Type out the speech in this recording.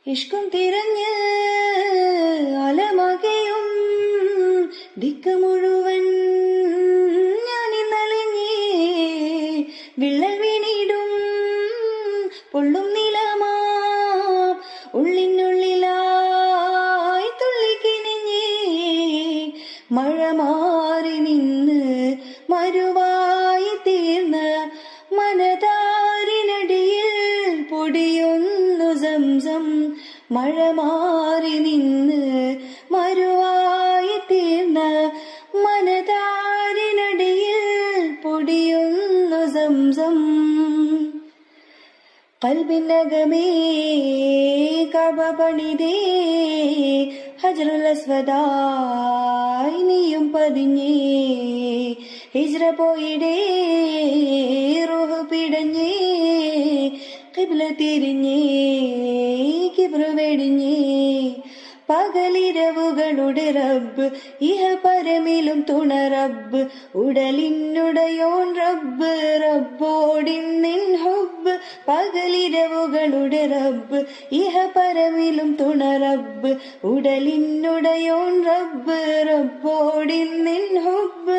ഇഷ്കും തിരഞ്ഞ് അലമകയും ദിക്ക് മുഴുവൻ ഞാനിന്നലിഞ്ഞേ വിള്ളൽ വീണിടും പൊള്ളും നിലമാ ഉള്ളിനുള്ളിലായി തുള്ളിക്കിനിഞ്ഞേ മഴ മാറി നിന്ന് മരുവായി തീർന്ന മനതാരിനടിയിൽ പൊടിയൊന്നു സംസം മഴ മാറി നിന്ന് മരുവായി തീർന്ന മനതാരിനടിയിൽ പൊടിയൊന്നു സംസം കൽബിനകമേ കഅബ പണിതേ ഹജ്റുൽ അസ്വദായി നീയും പതിഞ്ഞേ ഹിജ്റ പോയിടേ റൂഹ് പിടഞ്ഞേ ഖിബ്ല തിരിഞ്ഞേ കിബ്റ് വെടിഞ്ഞേ പകലിരവുകളുടെ റബ്ബ് ഇഹ പരമിലും തുണ റബ്ബ് ഉടലിനുടയോൻ റബ്ബ് റബ്ബോടിന്നിൻ ഹുബ്ബ് പകലിരവുകളുടെ റബ്ബ് ഇഹ പരമിലും തുണ റബ്ബ് ഉടലിനുടയോൻ റബ്ബ് റബ്ബോടിന്നിൻ ഹുബ്ബ്